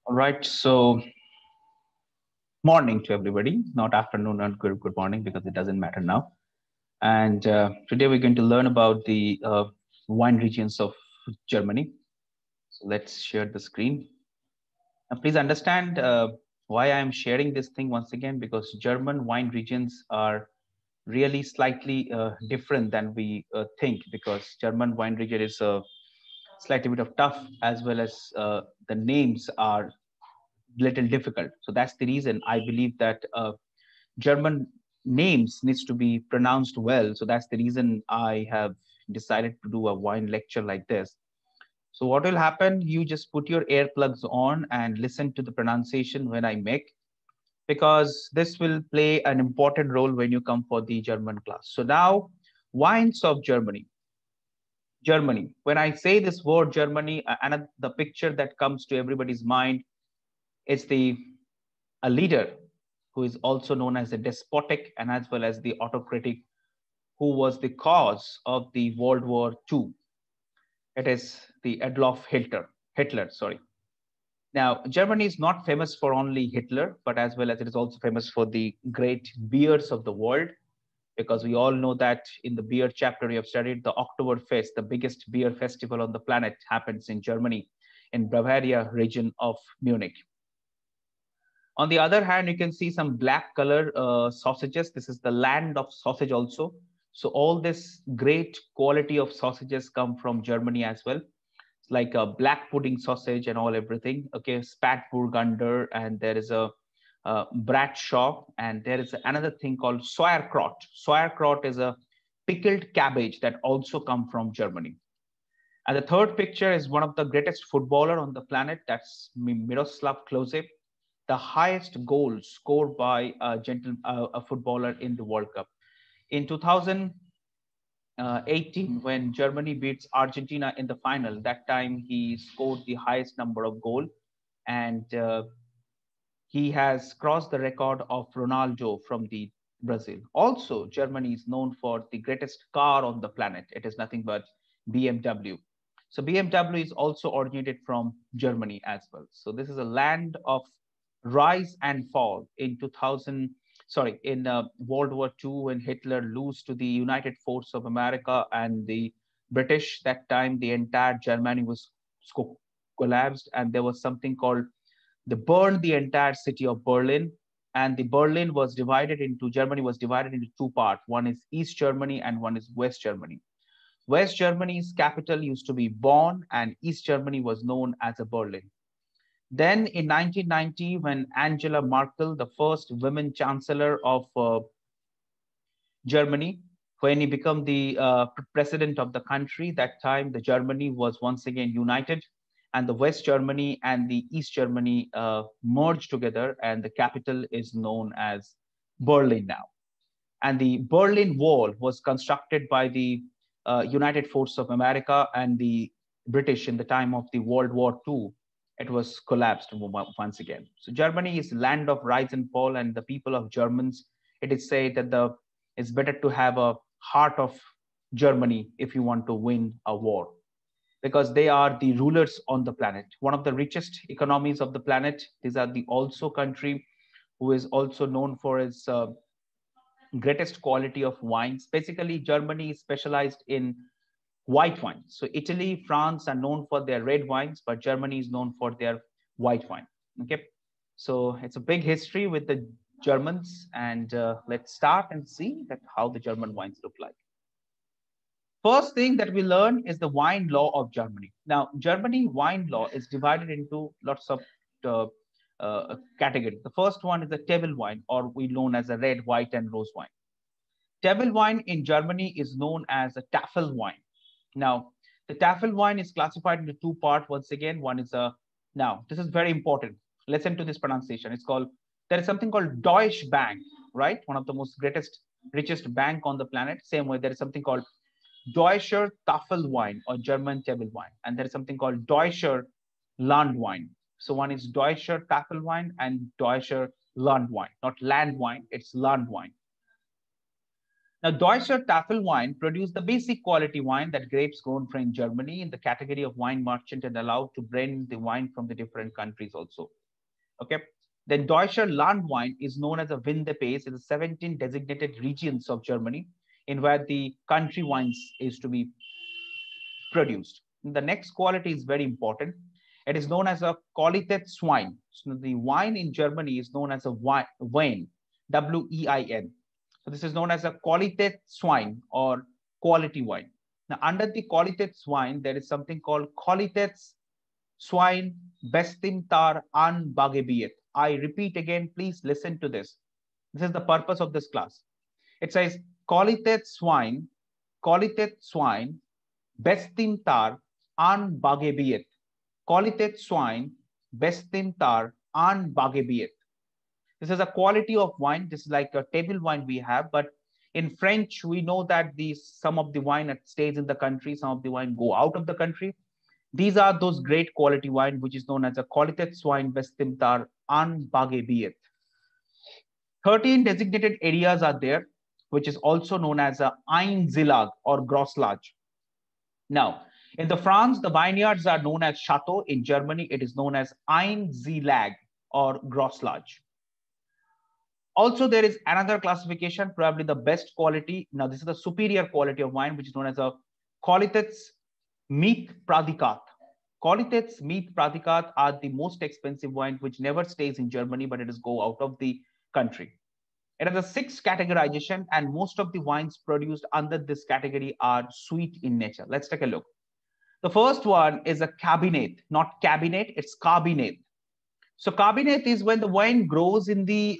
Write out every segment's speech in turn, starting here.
All right, so morning to everybody, not afternoon and good morning because it doesn't matter now. And today we're going to learn about the wine regions of Germany. So let's share the screen. Now, please understand why I am sharing this thing once again because German wine regions are really slightly different than we think because German wine region is a slightly bit of tough as well as the names are little difficult. So that's the reason I believe that German names needs to be pronounced well. So that's the reason I have decided to do a wine lecture like this. So what will happen? You just put your earplugs on and listen to the pronunciation when I make, because this will play an important role when you come for the German class. So now, wines of Germany. Germany. When I say this word Germany, and the picture that comes to everybody's mind is the a leader who is also known as a despotic and as well as the autocratic, who was the cause of the World War II. It is the Adolf Hitler. Hitler, sorry. Now, Germany is not famous for only Hitler, but as well as it is also famous for the great beers of the world, because we all know that in the beer chapter we have studied the Oktoberfest, the biggest beer festival on the planet, happens in Germany, in Bavaria region of Munich. On the other hand, you can see some black color sausages. This is the land of sausage also. So all this great quality of sausages come from Germany as well. It's like a black pudding sausage and all everything. Okay, Spätburgunder, and there is a Bradshaw, and there is another thing called Sauerkraut. Sauerkraut is a pickled cabbage that also come from Germany. And the third picture is one of the greatest footballer on the planet. That's Miroslav Klose, the highest goal scored by a footballer in the World Cup. In 2018, when Germany beats Argentina in the final, that time he scored the highest number of goal, and he has crossed the record of Ronaldo from the Brazil. Also, Germany is known for the greatest car on the planet. It is nothing but BMW. So BMW is also originated from Germany as well. So this is a land of rise and fall. In 2000, sorry, in World War II, when Hitler lose to the United Force of America and the British, that time the entire Germany was collapsed, and there was something called, they burned the entire city of Berlin, and the Berlin was divided into, Germany was divided into two parts. One is East Germany and one is West Germany. West Germany's capital used to be Bonn, and East Germany was known as a Berlin. Then in 1990, when Angela Merkel, the first women chancellor of Germany, when he became the president of the country, that time the Germany was once again united, and the West Germany and the East Germany merged together, and the capital is known as Berlin now. And the Berlin Wall was constructed by the United Force of America and the British in the time of the World War II. It was collapsed once again. So Germany is land of rise and fall, and the people of Germans, it is said that it's better to have a heart of Germany if you want to win a war, because they are the rulers on the planet, one of the richest economies of the planet. These are the also country who is also known for its greatest quality of wines. Basically, Germany is specialized in white wine. So Italy, France are known for their red wines, but Germany is known for their white wine. Okay, so it's a big history with the Germans, and let's start and see that how the German wines look like. First thing that we learn is the wine law of Germany. Now, Germany wine law is divided into lots of uh, categories. The first one is the table wine, or we known as a red, white, and rose wine. Table wine in Germany is known as a Tafel wine. Now, the Tafel wine is classified into two parts. Once again, one is a, now this is very important. Listen to this pronunciation. It's called, there is something called Deutsche Bank, right? One of the most greatest, richest bank on the planet. Same way, there is something called Deutscher Tafelwein, or German table wine, and there is something called Deutscher Landwein. So one is Deutscher Tafelwein and Deutscher Landwein, not land wine, it's Landwein. Now, Deutscher Tafel wine produced the basic quality wine that grapes grown from Germany in the category of wine merchant and allowed to blend the wine from the different countries also. Okay. Then Deutscher Landwein is known as a Windepace in the 17 designated regions of Germany in where the country wines is to be produced. The next quality is very important. It is known as a Qualitätswein. So the wine in Germany is known as a Wein, W-E-I-N. So this is known as a Qualitätswein or quality wine. Now, under the Qualitätswein, there is something called Qualitätswein Bestimmter Anbaugebiet. I repeat again, please listen to this. This is the purpose of this class. It says Qualitätswein Bestimmter Anbaugebiet. Qualitätswein Bestimmter Anbaugebiet. This is a quality of wine. This is like a table wine we have, but in French, we know that some of the wine that stays in the country, some of the wine go out of the country. These are those great quality wine, which is known as a Qualitätswein Bestimmter Anbaugebiet. 13 designated areas are there, which is also known as a Einzilage or Grosslage. Now, in the France, the vineyards are known as Chateau. In Germany, it is known as Einzilage or Grosslage. Also, there is another classification, probably the best quality. Now, this is the superior quality of wine, which is known as a Qualitätsmietpredikat. Qualitätsmietpredikat are the most expensive wine, which never stays in Germany, but it is go out of the country. It has a 6 categorization, and most of the wines produced under this category are sweet in nature. Let's take a look. The first one is a cabinet, not cabinet, it's cabinet. So cabinet is when the wine grows in the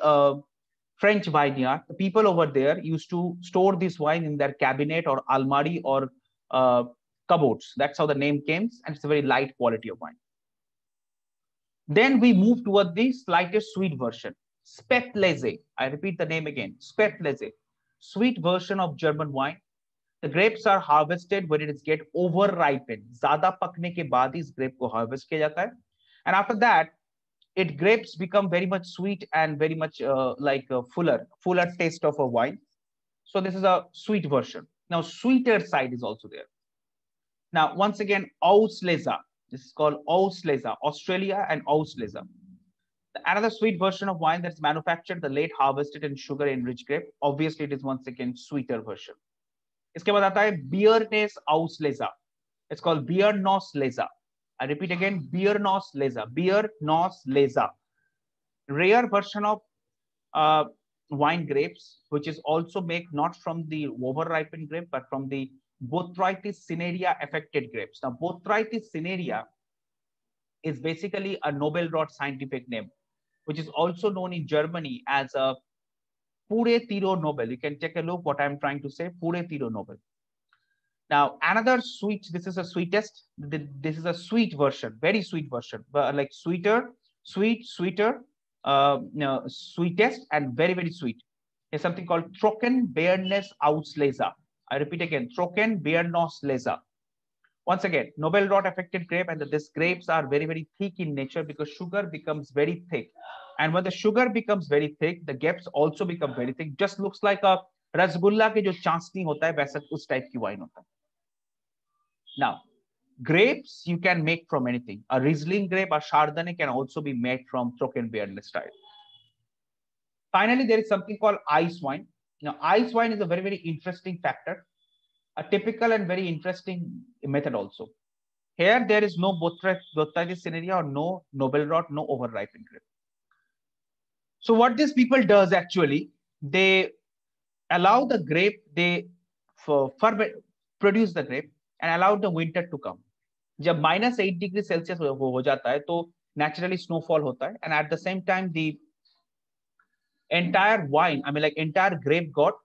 French vineyard. The people over there used to store this wine in their cabinet or almari or cupboards. That's how the name came, and it's a very light quality of wine. Then we move toward the slightest sweet version. Spätlese. I repeat the name again. Spätlese. Sweet version of German wine. The grapes are harvested when it is get over ripened. ज़्यादा पकने के बाद इस grape को harvest किया जाता है. And after that, grapes become very much sweet and very much like a fuller taste of a wine. So this is a sweet version. Now, sweeter side is also there. Now, once again, Auslese. This is called Auslese, Australia and Auslese. Another sweet version of wine that's manufactured the late harvested and sugar enriched grape. Obviously, it is once again sweeter version. इसके बाद आता है Biernese Auslese. It's called Biernose Lese. I repeat again, Biernose Lese. Biernose Lese. Rare version of wine grapes, which is also made not from the over-ripened grape, but from the Botrytis cinerea affected grapes. Now, Botrytis cinerea is basically a Nobel Rod scientific name, which is also known in Germany as a Pure Tiro Nobel. You can take a look what I'm trying to say, Pure Tiro Nobel. Now, another sweet, this is a sweetest, this is a sweet version, very sweet version, but like sweeter, sweeter, sweetest, and very, very sweet. Is something called Trockenbeernes Auslese. I repeat again, Trockenbeernes Lese. Once again, Nobel Rot affected grape, and these grapes are very, very thick in nature because sugar becomes very thick. And when the sugar becomes very thick, the grapes also become very thick. Just looks like a rasgulla के जो चाशनी होता है वैसा उस type की wine होता है. Now, grapes you can make from anything. A Riesling grape, a Chardonnay can also be made from Trockenbeernes style. Finally, there is something called ice wine. Now, ice wine is a very, very interesting factor, a typical and very interesting method also. Here, there is no Botrytis cinerea or no Nobel Rot, no over-ripened grape. So what these people does actually, they allow the grape, they produce the grape and allow the winter to come. जब -8 degree Celsius हो जाता है तो naturally snowfall होता है, and at the same time the entire wine, I mean like entire grape got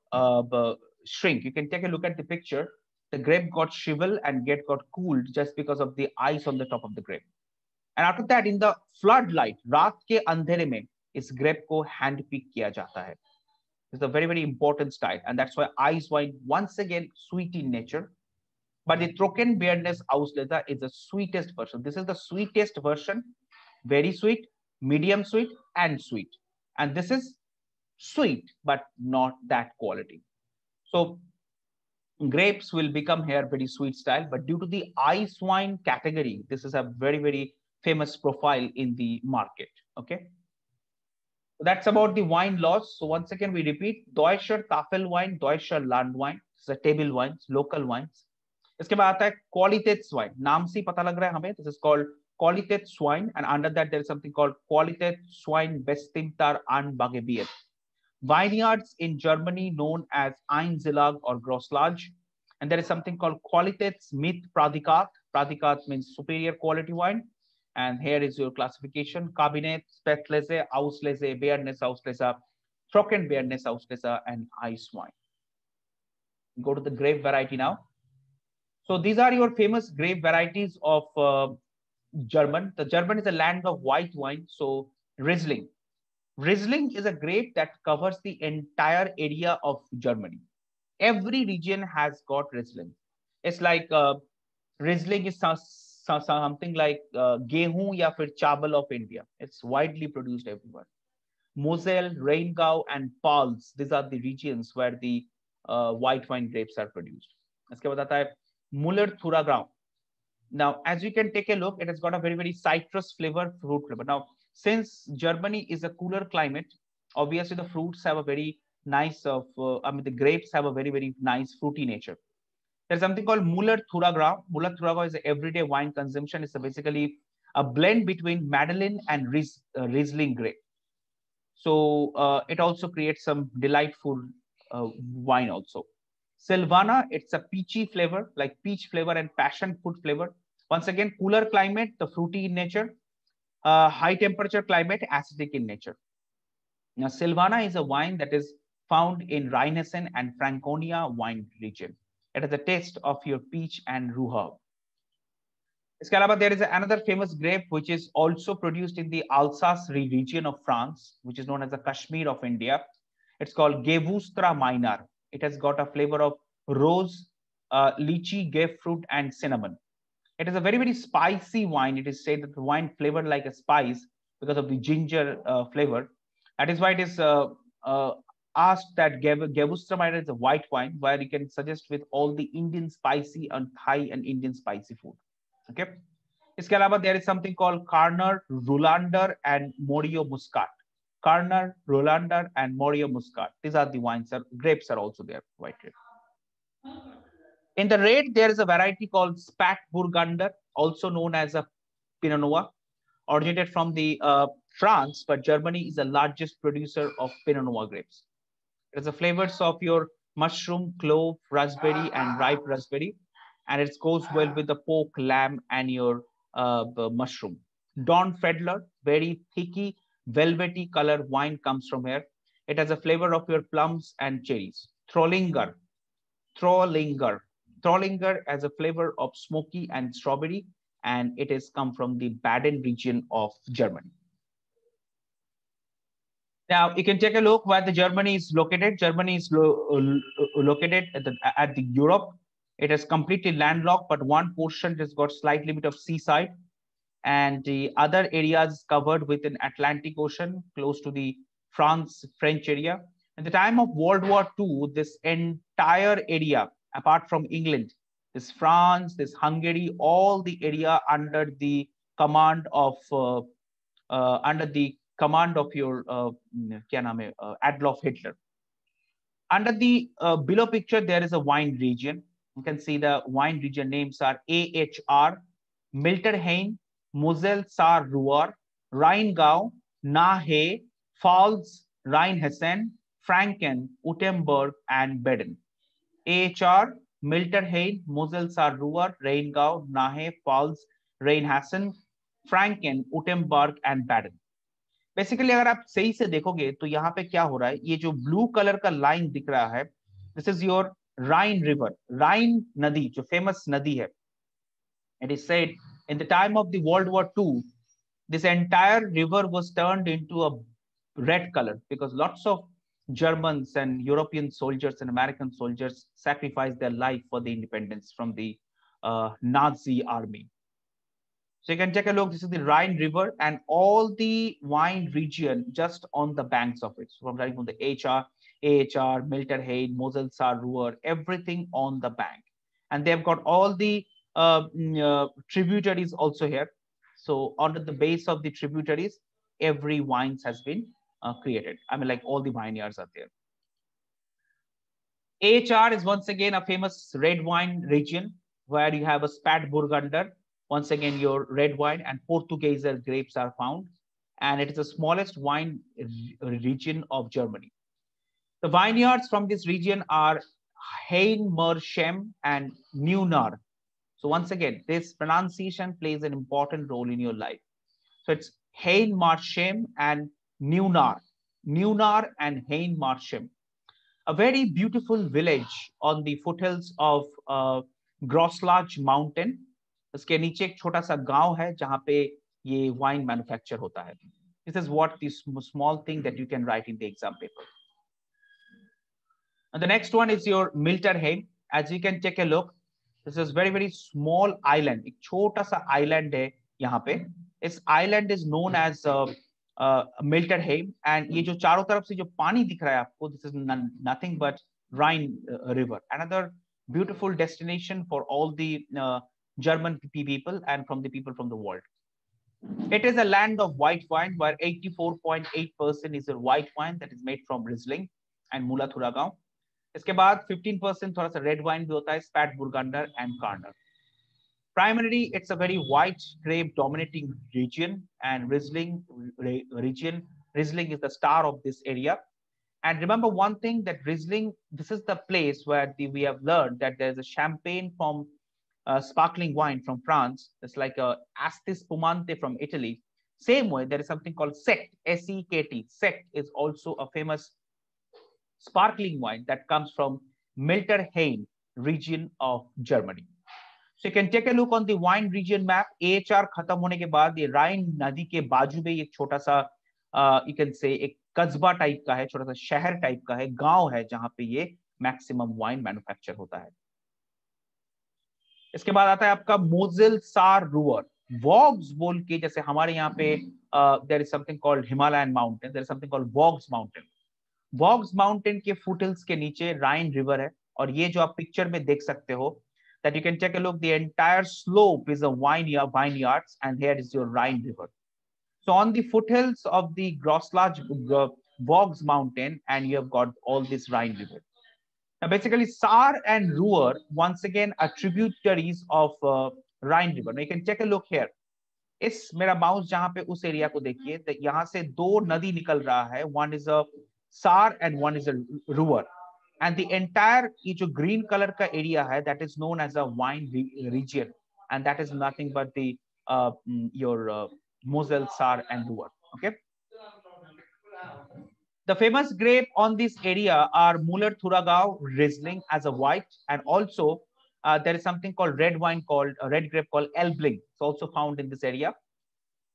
shrink. You can take a look at the picture. The grape got shrivel and got cooled just because of the ice on the top of the grape. And after that, in the floodlight, रात के अंधेरे में इस grape को hand pick किया जाता है. It's a very, very important style, and that's why ice wine once again sweet in nature. But the Trockenbeernes Auslese is the sweetest version. This is the sweetest version, very sweet, medium sweet, and sweet. And this is sweet, but not that quality. So grapes will become here very sweet style, but due to the ice wine category, this is a very, very famous profile in the market. Okay. So that's about the wine laws. So once again, we repeat, Deutscher Tafelwein, Deutscher Landwein, it's a table wines, local wines. इसके बाद आता है Qualitätswein. नाम से पता लग रहा है हमें. This is called Qualitätswein, and under that there is something called Qualitätswein Bestimmter Anbaugebiet. Vineyards in Germany known as Einzillag or Grosslage, and there is something called Qualitätsmit Pradikat. Pradikat means superior quality wine. And here is your classification: Cabinet, Spätlese, Auslese, Bearness Auslese, Trocken Bearness Auslese, and ice wine. Go to the grape variety now. So these are your famous grape varieties of German. The German is a land of white wine. So Riesling. Riesling is a grape that covers the entire area of Germany. Every region has got Riesling. It's like Riesling is something like gehu ya fir chawal of India. It's widely produced everywhere. Moselle, Rheingau, and Pfalz, these are the regions where the white wine grapes are produced. इसके बाद आता है Muller Thurgau. Now, as you can take a look, it has got a very, very citrus flavor, fruit flavor. Now, since Germany is a cooler climate, obviously the fruits have a very nice the grapes have a very, very nice fruity nature. There's something called Muller Thurgau. Muller Thurgau is an everyday wine consumption. It's basically a blend between Madeleine and Riesling grape. So it also creates some delightful wine also. Silvana, it's a peachy flavor, like peach flavor and passion fruit flavor. Once again, cooler climate, the fruity in nature. High temperature climate, acidic in nature. Now, Silvana is a wine that is found in Rheinhessen and Franconia wine region. It has a taste of your peach and Ruhr. इसके अलावा there is another famous grape which is also produced in the Alsace region of France, which is known as the Kashmir of India. It's called Gewürztraminer minor. It has got a flavor of rose, lychee, grapefruit, and cinnamon. It is a very, very spicy wine. It is said that the wine flavored like a spice because of the ginger flavor. That is why it is asked that Gewürztraminer is a white wine, where you can suggest with all the Indian spicy and Thai and Indian spicy food. Okay. इसके अलावा there is something called Carner, Rolander, and Morio Muscat. Carner, Rolander, and Morio Muscat. These are the wines. Grapes are also there. White grape. In the red, there is a variety called Spätburgunder, also known as a Pinot Noir, originated from the France, but Germany is the largest producer of Pinot Noir grapes. It has the flavors of your mushroom, clove, raspberry, and ripe raspberry, and it goes well with the pork, lamb, and your mushroom. Don Fedler, very thicky, velvety color wine comes from here. It has a flavor of your plums and cherries. Trollinger has a flavor of smoky and strawberry, and it has come from the Baden region of Germany. Now you can take a look where the Germany is located. Germany is located at the Europe. It is completely landlocked, but one portion has got slight limit of seaside, and the other areas is covered with an Atlantic Ocean close to the French area. At the time of World War II, this entire area, apart from England, this France, this Hungary, all the area under the command of your Adolf Hitler. Under the below picture, there is a wine region. You can see the wine region names are AHR, Milterhain, Moselle Saar Ruhr, Rheingau, Nahe, Pfalz, Rheinhessen, Franken, Württemberg, and Baden. AHR, Milterhain, Moselle Saar Ruhr, Rheingau, Nahe, Pfalz, Rheinhessen, Franken, Württemberg, and Baden. Basically अगर आप सही से देखोगे तो यहाँ पे क्या हो रहा है, ये जो ब्लू कलर का लाइन दिख रहा है, this is your Rhine river, Rhine नदी जो फेमस नदी है. It is said in the time of the World War II, this entire river was turned into a red color because lots of Germans and European soldiers and American soldiers sacrificed their life for the independence from the Nazi army. So you can take a look. This is the Rhine River and all the wine region just on the banks of it. So I'm writing from the HR, AHR, Milter Hain, Mosel Saar, Ruhr, everything on the bank. And they've got all the tributaries also here. So under the base of the tributaries, every wines has been created. I mean, like all the vineyards are there. AHR is once again a famous red wine region where you have a Spätburgunder. Once again, your red wine and Portugieser grapes are found. And it is the smallest wine region of Germany. The vineyards from this region are Hain-Mersheim and Neunar. So once again, this pronunciation plays an important role in your life. So it's Hain-Mersheim and Neunar. Neunar and Hain-Mersheim. A very beautiful village on the foothills of Großlage mountain. उसके नीचे एक छोटा सा गांव है जहां पे ये wine manufacture होता है. This is what the small thing that you can write in the exam paper. And the next one is your Milter Hain. As you can take a look, this is very, very small island. एक छोटा सा island है यहाँ पे. This island is known as Milter Hain. And ये जो चारों तरफ से जो पानी दिख रहा है आपको, this is nothing but Rhine River. Another beautiful destination for all the German people and from the people from the world. It is a land of white wine where 84.8% is a white wine that is made from Riesling and Müller Thurgau. इसके बाद 15% थोड़ा सा red wine भी होता है, Spätburgunder and Kerner. Primarily, it's a very white grape dominating region and Riesling region. Riesling is the star of this area. And remember one thing that Riesling, this is the place where we have learned that there's a champagne from sparkling wine from France. It's like a Asti Spumante from Italy. Same way, there is something called Sekt, S-E-K-T. Sekt is also a famous sparkling wine that comes from Milter Hain region of Germany. So you can take a look on the wine region map. AHR खत्म होने के बाद ये राइन नदी के बाजू में एक छोटा सा you can say एक कस्बा टाइप का है, छोटा सा शहर टाइप का है, गांव है जहां पे ये मैक्सिमम वाइन मैन्युफैक्चर होता है. इसके बाद आता है आपका मोजेल सार रूअर. वॉग्स बोल के, जैसे हमारे यहाँ पे there is something called Himalayan mountain, there is something called Vosges mountain. Vosges mountain के फुटहिल्स के नीचे राइन रिवर है. और ये जो आप पिक्चर में देख सकते हो, that you can take a look, the entire slope is a vineyards, and here is your Rhine River. So on the foothills of the Großlage Vosges mountain, and you have got all this Rhine River. Now basically Saar and Ruhr once again are tributaries of Rhine River. Now you can take a look here. इस मेरा mouse जहां पे उस area को देखिए, तो यहाँ से दो नदी निकल रहा है. One is a Saar and one is a Ruhr. And the entire ये जो green color का area है, that is known as a wine region, and that is nothing but the your Mosel, Saar, and Ruhr. Okay. The famous grape on this area are Müller Thurgau Riesling as a white, and also there is something called red wine called red grape called Elbling. It's also found in this area.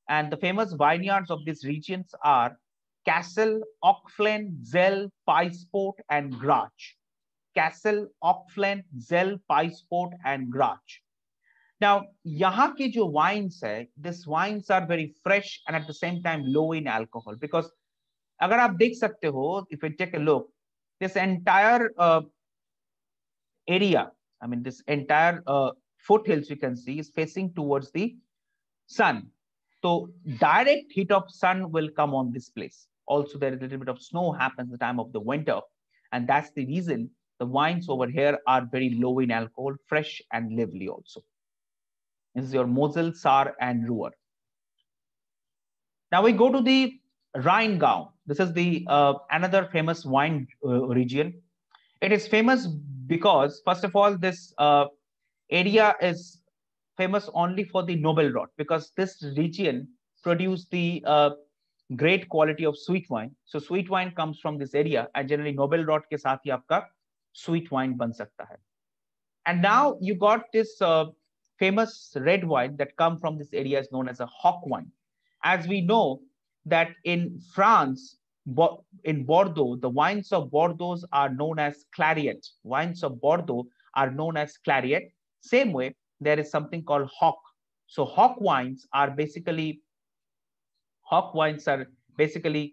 And the famous vineyards of these regions are Kassel, Ockflen, Zell, Peisport, and Grach. Kassel, Ockflen, Zell, Peisport, and Grach. Now, यहाँ के जो wines है, these wines are very fresh and at the same time low in alcohol. Because अगर आप देख सकते हो, if you take a look, this entire area, I mean this entire foothills you can see is facing towards the sun. So direct heat of sun will come on this place. Also, there is a little bit of snow happens at the time of the winter, and that's the reason the wines over here are very low in alcohol, fresh and lively also. This is your Mosel, Saar, and Ruhr. Now we go to the Rheingau. This is the another famous wine region. It is famous because, first of all, this area is famous only for the noble rot, because this region produce the great quality of sweet wine. So sweet wine comes from this area, and generally noble rot के साथ ही आपका sweet wine बन सकता है. And now you got this famous red wine that come from this area is known as a hock wine. As we know that in France, in Bordeaux, the wines of Bordeaux are known as Clairette. Wines of Bordeaux are known as Clairette. Same way, there is something called hock. So hock wines are basically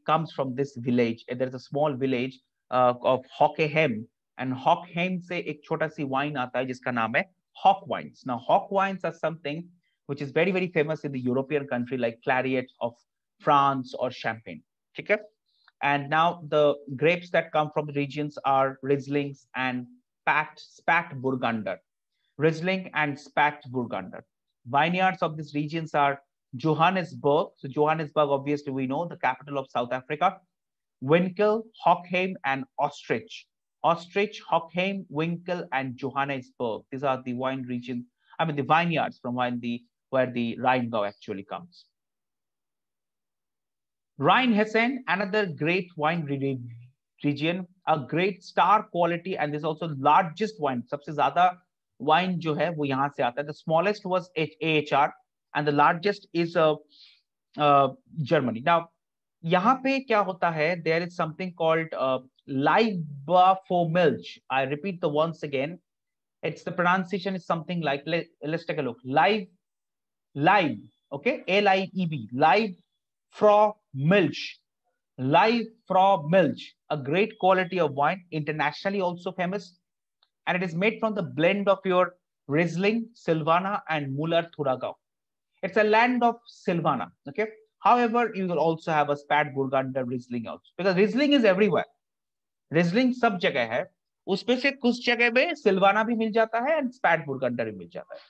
comes from this village. There's a small village of Hockheim, and Hockheim से एक छोटा सी wine आता है जिसका नाम है Hock wines. Now Hock wines are something which is very very famous in the European country like Clairette of France or Champagne. ठीक है? And now the grapes that come from the regions are Rieslings and Spätburgunder. Riesling and Spätburgunder. Vineyards of these regions are Johannesburg. So Johannesburg, obviously, we know the capital of South Africa. Winkel, Hockheim, and Ostrich. Ostrich, Hockheim, Winkel, and Johannesburg. These are the wine regions. I mean, the vineyards from where the Rheingau actually comes. Rheinhessen, another great wine region, a great star quality, and this is also largest wine. सबसे ज़्यादा wine जो है वो यहाँ से आता है. The smallest was AHR, and the largest is Germany. Now यहाँ पे क्या होता है? There is something called Liebfraumilch. I repeat the once again. It's the pronunciation is something like, let's take a look. Live, okay, Lieb, Liebfraumilch. Liebfraumilch, a great quality of wine, internationally also famous, and it is made from the blend of your Riesling, Silvaner, and Müller-Thurgau. It's a land of Silvaner, okay? However, you will also have a Spätburgunder Riesling also, because Riesling is everywhere. Riesling सब जगह है, उसपे से कुछ जगह में Silvaner भी मिल जाता है and Spätburgunder भी मिल जाता है.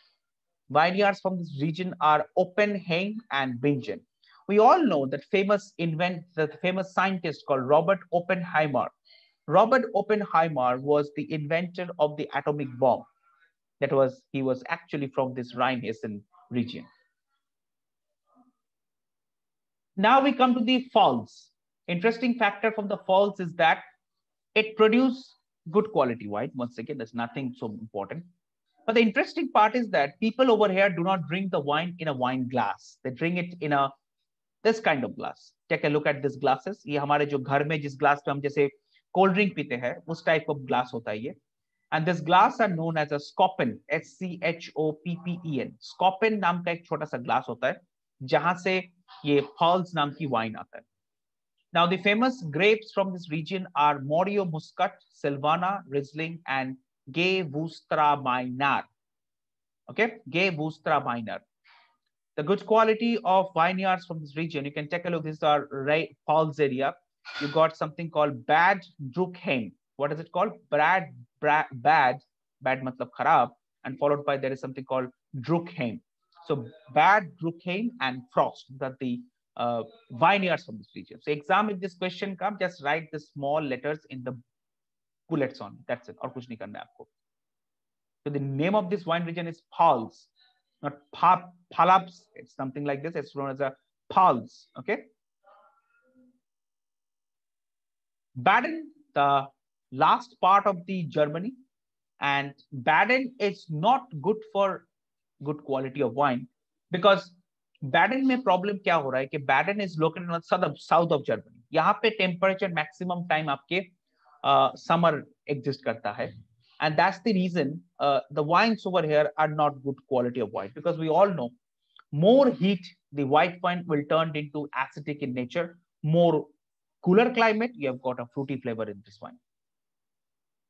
Vineyards from this region are Oppenheim and Bingen. We all know that famous scientist called Robert Oppenheimer. Robert Oppenheimer was the inventor of the atomic bomb. He was actually from this Rheinhessen region. Now we come to the Pfalz. Interesting factor from the Pfalz is that it produces good quality wine. Once again, there's nothing so important. But the interesting part is that people over here do not drink the wine in a wine glass. They drink it in this kind of glass. Take a look at this glasses. ये हमारे जो घर में जिस glass पे हम जैसे cold drink पीते हैं, उस type of glass होता है ये. And this glass are known as a Schoppen, Schoppen. Schoppen नाम का एक छोटा सा glass होता है, जहां से ये Pfalz नाम की wine आता है. Now the famous grapes from this region are Morio Muscat, Silvaner, Riesling, and Gewürztraminer. Okay, Gewürztraminer. The good quality of vineyards from this region, you can take a look. This is our Pfalz area. You got something called Bad Druckheim. What is it called? Bad matlab kharab, and followed by there is something called Druckheim. So Bad Druckheim and Frost, that the vineyards from this region. So exam, if this question comes, just write the small letters in the bullets on. That's it. और कुछ नहीं करना है आपको. So the name of this wine region is Pfalz, not Pfalz. It's something like this. It's known as a Pfalz. Okay. Baden, the last part of the Germany, and Baden is not good for good quality of wine because Baden में problem क्या हो रहा है कि Baden is located on the south of Germany. यहाँ पे temperature maximum time आपके summer exist करता है, and that's the reason the wines over here are not good quality of wine, because we all know more heat the white wine will turn into acidic in nature. More cooler climate, you have got a fruity flavor in this wine.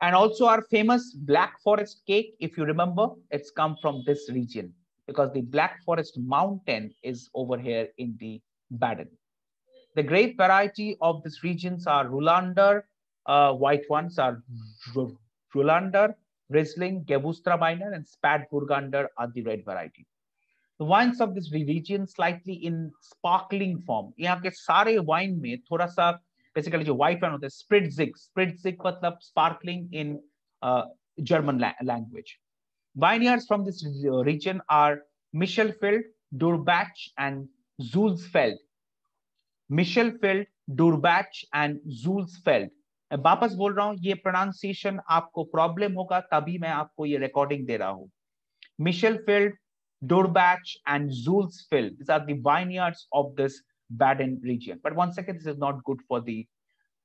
And also our famous Black Forest cake, if you remember, it's come from this region because the Black Forest mountain is over here in the Baden. The grape variety of these regions are Rulander, white ones are Rulander, Riesling, Gewürztraminer, and Spätburgunder are the red variety. The wines of this region slightly in sparkling form. यहाँ के सारे wine में थोड़ा सा basically जो white wine होता है Spritzig मतलब sparkling in German language. Vineyards from this region are Michelfeld, Durbach, and Zulsfeld. Michelfeld, Durbach, and Zulsfeld. मैं वापस बोल रहा हूँ, ये pronunciation आपको problem होगा तभी मैं आपको ये recording दे रहा हूँ. Michelfeld, Durbach, and Zulsfeld. These are the vineyards of this Baden region. But once again, this is not good for the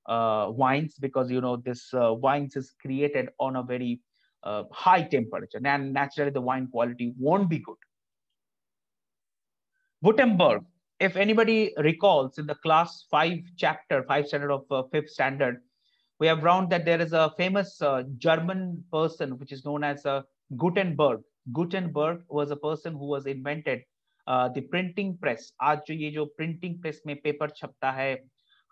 wines because you know this wines is created on a very high temperature, and naturally the wine quality won't be good. Württemberg. If anybody recalls in the class 5 chapter, 5 standard of 5th standard, We have found that there is a famous German person which is known as Gutenberg. Gutenberg was a person who was invented the printing press. आज जो ये जो printing press में paper छपता है,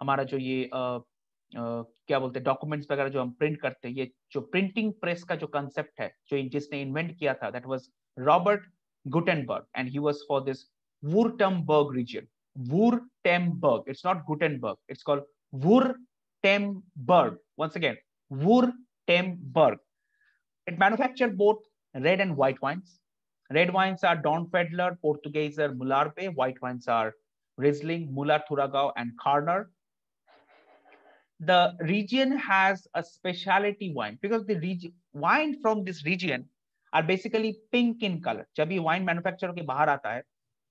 हमारा जो ये क्या बोलते हैं डॉक्यूमेंट्स वगैरह जो हम प्रिंट करते हैं, ये जो प्रिंटिंग प्रेस का जो कंसेप्ट है, जो जिसने इन्वेंट किया था, that was Robert Gutenberg, and he was for this Württemberg region. Württemberg. It's not Gutenberg. It's called Württemberg. Once again, Württemberg. It manufactured both red and white wines. Red wines are Dornfelder, Portugieser, Mularpe. White wines are Riesling, Müller, Thurgau, and Karner. The region has a specialty wine because the region wine from this region are basically pink in color. जब ये wine manufacturer के बाहर आता है,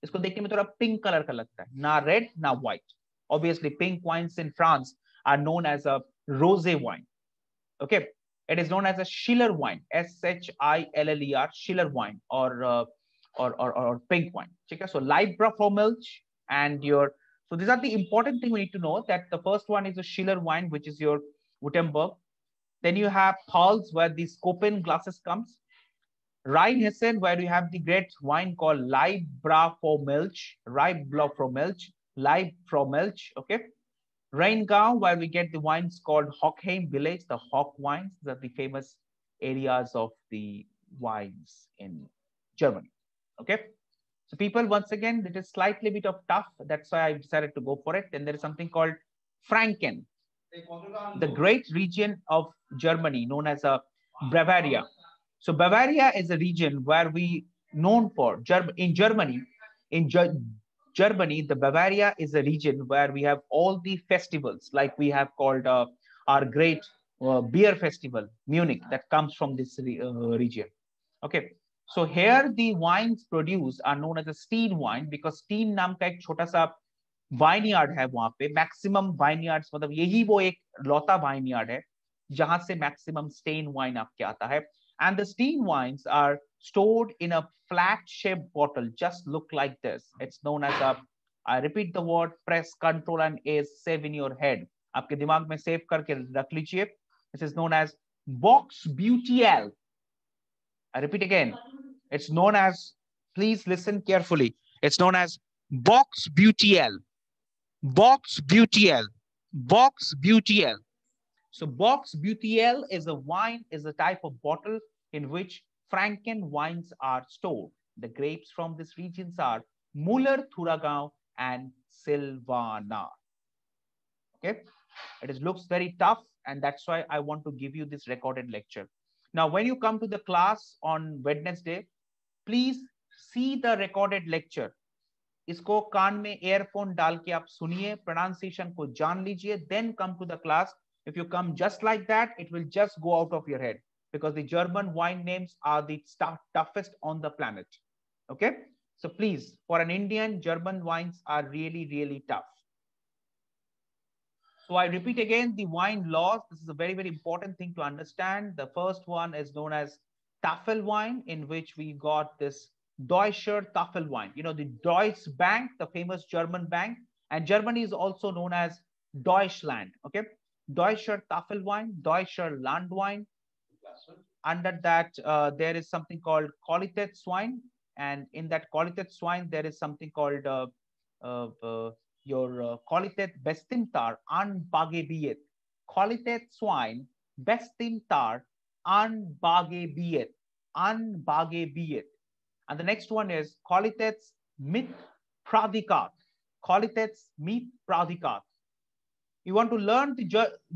इसको देखने में थोड़ा pink color का लगता है, ना red ना white. Obviously, pink wines in France are known as a rosé wine. Okay, it is known as a Schiller wine, Schiller, Schiller wine, or pink wine. Okay, so Liebfraumilch and your. So these are the important thing we need to know, that the first one is a Schiller wine, which is your Württemberg. Then you have Pfalz, where the Scopen glasses comes. Rheinhessen, where you have the great wine called Liebfraumilch, okay. Rheingau, where we get the wines called Hochheim village, the Hoch wines, that are the famous areas of the wines in Germany. Okay. So people, once again, it is slightly bit of tough. That's why I decided to go for it. Then there is something called Franken, the great region of Germany known as a Bavaria. So Bavaria is a region where we known for in Germany. Germany, the Bavaria is a region where we have all the festivals, like we have called our great beer festival, Munich, that comes from this region. Okay. So here the wines produced are known as a Steen wine, because Steen नाम का एक छोटा सा vineyard है वहां पे. Maximum vineyards, मतलब यही वो एक लौता vineyard है जहां से maximum Steen wine आपके आता है. And the Steen wines are stored in a flat-shaped bottle, just look like this. It's known as a, I repeat the word, press Control and A, save in your head. आपके दिमाग में save करके रख लीजिए. This is known as Box Beautiel. I repeat again. It's known as, please listen carefully. It's known as Box Beautiel. Box Beautiel. Box Beautiel. So Box Beautiel is a wine, is a type of bottle in which Franken wines are stored. The grapes from these regions are Müller, Thurgau, and Silvaner. Okay, it looks very tough, and that's why I want to give you this recorded lecture. Now, when you come to the class on Wednesday, please see the recorded lecture. इसको कान में earphone डाल के आप सुनिए, pronunciation को जान लीजिए, then come to the class. If you come just like that, it will just go out of your head, because the German wine names are the toughest on the planet. Okay, so please, for an Indian, German wines are really, really tough. So I repeat again, the wine laws. This is a very, very important thing to understand. The first one is known as Tafel wine, in which we got this Deutscher Tafel wine. You know, the Deutsche Bank, the famous German bank, and Germany is also known as Deutschland. Okay, Deutscher Tafel wine, Deutscher Landwein. Under that, there is something called Qualitätswein, and in that Qualitätswein, there is something called your Qualität Bestimmter Anbaugebiet. Qualitätswein Bestimmter Anbaugebiet. Anbaugebiet. And the next one is Qualitätsmitprädikat. Qualitätsmitprädikat. You want to learn the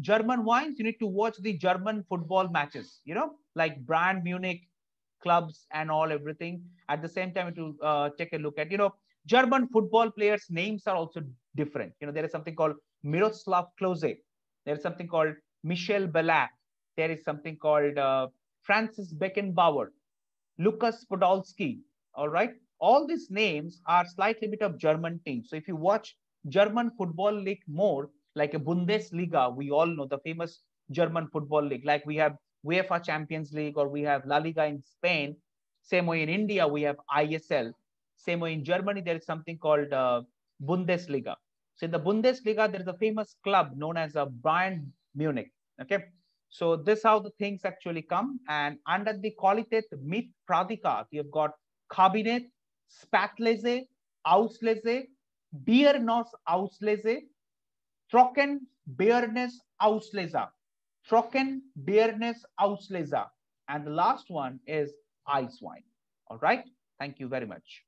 German wines, you need to watch the German football matches, you know, like Bayern Munich clubs and all, everything. At the same time, to take a look at, you know, German football players' names are also different. You know, there is something called Miroslav Klose. There is something called Michel Ballack. There is something called Francis Beckenbauer, Lukas Podolski. All right. All these names are slightly bit of German teams. So if you watch German football league more, like a Bundesliga, we all know the famous German football league, like we have UEFA Champions League, or we have La Liga in Spain. Same way in India, we have ISL. Same way in Germany, there is something called Bundesliga. So in the Bundesliga, there is a famous club known as Bayern Munich. Okay, so this how the things actually come. And under the Qualität mit Pradikat, you've got Kabinett, Spatlese, Auslese, Biernos Auslese, Trocken, Beernes Auslese, Trocken, Beernes Auslese, and the last one is Ice Wine. All right, thank you very much.